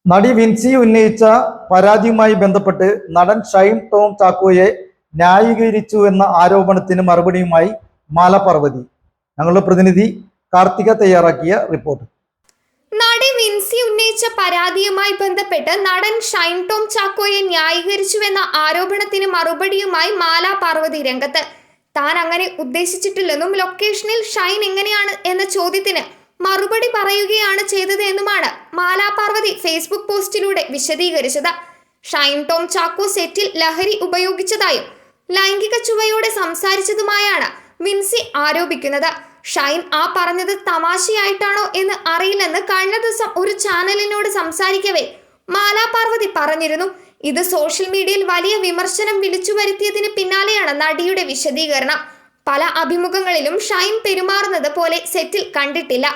നടി വിൻസി ഉന്നയിച്ച പരാതിയുമായി ബന്ധപ്പെട്ട് നടൻ ഷൈൻ ടോം ചാക്കോയെ ന്യായീകരിച്ചു എന്ന ആരോപണത്തിന് മറുപടിയുമായി മാല പാർവതി. ഞങ്ങളുടെ പ്രതിനിധി കാർത്തിക തയ്യാറാക്കിയ റിപ്പോർട്ട്. നടി വിൻസി ഉന്നയിച്ച പരാതിയുമായി ബന്ധപ്പെട്ട് നടൻ ഷൈൻ ടോം ചാക്കോയെ ന്യായീകരിച്ചുവെന്ന ആരോപണത്തിന് മറുപടിയുമായി മാല പാർവതി രംഗത്ത്. താൻ അങ്ങനെ ഉദ്ദേശിച്ചിട്ടില്ലെന്നും ലൊക്കേഷനിൽ ഷൈൻ എങ്ങനെയാണ് എന്ന ചോദ്യത്തിന് മറുപടി പറയുകയാണ് ചെയ്തത് എന്നുമാണ് മാല പാർവതി ഫേസ്ബുക്ക് പോസ്റ്റിലൂടെ വിശദീകരിച്ചത്. ഷൈൻ ടോം ചാക്കോ സെറ്റിൽ ലഹരി ഉപയോഗിച്ചതായും ലൈംഗിക ചുവയോടെ സംസാരിച്ചതുമായാണ് വിൻസി ആരോപിക്കുന്നത്. ഷൈൻ ആ പറഞ്ഞത് തമാശയായിട്ടാണോ എന്ന് അറിയില്ലെന്ന് കഴിഞ്ഞ ദിവസം ഒരു ചാനലിനോട് സംസാരിക്കവേ മാല പാർവതി പറഞ്ഞിരുന്നു. ഇത് സോഷ്യൽ മീഡിയയിൽ വലിയ വിമർശനം വിളിച്ചു വരുത്തിയതിന് പിന്നാലെയാണ് നടിയുടെ വിശദീകരണം. പല അഭിമുഖങ്ങളിലും ഷൈൻ പെരുമാറുന്നത് പോലെ സെറ്റിൽ കണ്ടിട്ടില്ല.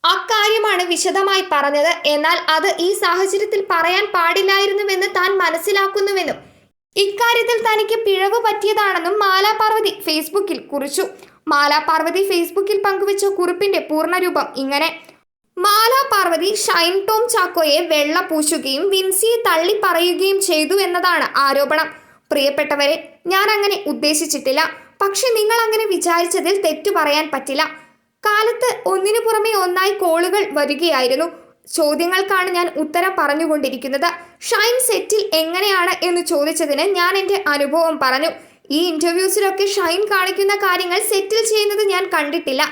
അക്കാര്യമാണ് വിശദമായി പറഞ്ഞത്. എന്നാൽ അത് ഈ സാഹചര്യത്തിൽ പറയാൻ പാടില്ലായിരുന്നുവെന്ന് താൻ മനസ്സിലാക്കുന്നുവെന്നും ഇക്കാര്യത്തിൽ തനിക്ക് പിഴവ് പറ്റിയതാണെന്നും മാല പാർവതി ഫേസ്ബുക്കിൽ കുറിച്ചു. മാല പാർവതി ഫേസ്ബുക്കിൽ പങ്കുവച്ച കുറിപ്പിന്റെ പൂർണ്ണരൂപം ഇങ്ങനെ: മാല പാർവതി ഷൈൻ ടോം ചാക്കോയെ വെള്ള പൂശുകയും വിൻസിയെ തള്ളി പറയുകയും ചെയ്തു എന്നതാണ് ആരോപണം. പ്രിയപ്പെട്ടവരെ, ഞാൻ അങ്ങനെ ഉദ്ദേശിച്ചിട്ടില്ല. പക്ഷെ നിങ്ങൾ അങ്ങനെ വിചാരിച്ചതിൽ തെറ്റു പറയാൻ പറ്റില്ല. കാലത്ത് ഒന്നിനു പുറമെ ഒന്നായി കോളുകൾ വരികയായിരുന്നു. ചോദ്യങ്ങൾക്കാണ് ഞാൻ ഉത്തരം പറഞ്ഞുകൊണ്ടിരിക്കുന്നത്. ഷൈൻ സെറ്റിൽ എങ്ങനെയാണ് എന്ന് ചോദിച്ചതിന് ഞാൻ എൻ്റെ അനുഭവം പറഞ്ഞു. ഈ ഇന്റർവ്യൂസിലൊക്കെ ഷൈൻ കാണിക്കുന്ന കാര്യങ്ങൾ സെറ്റിൽ ചെയ്യുന്നത് ഞാൻ കണ്ടിട്ടില്ല.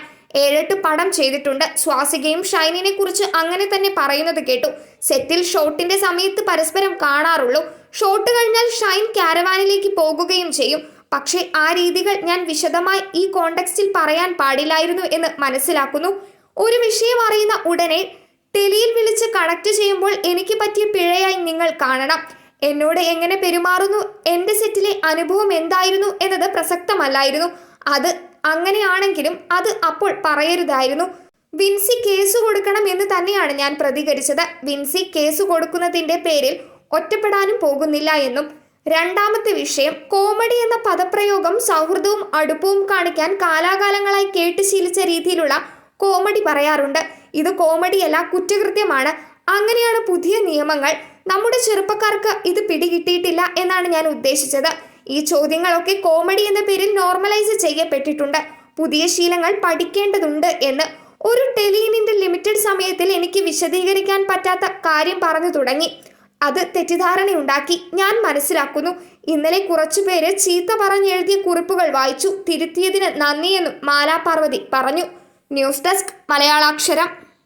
7-8 പടം ചെയ്തിട്ടുണ്ട്. സ്വാസികയും ഷൈനിനെ കുറിച്ച് അങ്ങനെ തന്നെ പറയുന്നത് കേട്ടു. സെറ്റിൽ ഷോട്ടിന്റെ സമയത്ത് പരസ്പരം കാണാറുള്ളൂ. ഷോട്ട് കഴിഞ്ഞാൽ ഷൈൻ കാരവാനിലേക്ക് പോകുകയും ചെയ്യും. പക്ഷേ ആ രീതികൾ ഞാൻ വിശദമായി ഈ കോണ്ടെക്സ്റ്റിൽ പറയാൻ പാടില്ലായിരുന്നു എന്ന് മനസ്സിലാക്കുന്നു. ഒരു വിഷയം അറിയുന്ന ഉടനെ ടെലിയിൽ വിളിച്ച് കണക്ട് ചെയ്യുമ്പോൾ എനിക്ക് പറ്റിയ പിഴയായി നിങ്ങൾ കാണണം. എന്നോട് എങ്ങനെ പെരുമാറുന്നു, എൻ്റെ സെറ്റിലെ അനുഭവം എന്തായിരുന്നു എന്നത് പ്രസക്തമല്ലായിരുന്നു. അത് അങ്ങനെയാണെങ്കിലും അത് അപ്പോൾ പറയരുതായിരുന്നു. വിൻസി കേസ് കൊടുക്കണം എന്ന് തന്നെയാണ് ഞാൻ പ്രതികരിച്ചത്. വിൻസി കേസ് കൊടുക്കുന്നതിൻ്റെ പേരിൽ ഒറ്റപ്പെടാനും പോകുന്നില്ല എന്നും. രണ്ടാമത്തെ വിഷയം, കോമഡി എന്ന പദപ്രയോഗം സൗഹൃദവും അടുപ്പവും കാണിക്കാൻ കാലാകാലങ്ങളായി കേട്ട് ശീലിച്ച രീതിയിലുള്ള കോമഡി പറയാറുണ്ട്. ഇത് കോമഡിയല്ല, കുറ്റകൃത്യമാണ്. അങ്ങനെയാണ് പുതിയ നിയമങ്ങൾ. നമ്മുടെ ചെറുപ്പക്കാർക്ക് ഇത് പിടികിട്ടിയിട്ടില്ല എന്നാണ് ഞാൻ ഉദ്ദേശിച്ചത്. ഈ ചോദ്യങ്ങളൊക്കെ കോമഡി എന്ന പേരിൽ നോർമലൈസ് ചെയ്യപ്പെട്ടിട്ടുണ്ട്. പുതിയ ശീലങ്ങൾ പഠിക്കേണ്ടതുണ്ട് എന്ന്. ഒരു ടെലിവിഷന്റെ ലിമിറ്റഡ് സമയത്തിൽ എനിക്ക് വിശദീകരിക്കാൻ പറ്റാത്ത കാര്യം പറഞ്ഞു തുടങ്ങി. അത് തെറ്റിദ്ധാരണയുണ്ടാക്കി. ഞാൻ മനസ്സിലാക്കുന്നു. ഇന്നലെ കുറച്ചുപേര് ചീത്ത പറഞ്ഞെഴുതിയ കുറിപ്പുകൾ വായിച്ചു. തിരുത്തിയതിന് നന്ദിയെന്നും മാല പാർവതി പറഞ്ഞു. News desk മലയാളാക്ഷരം.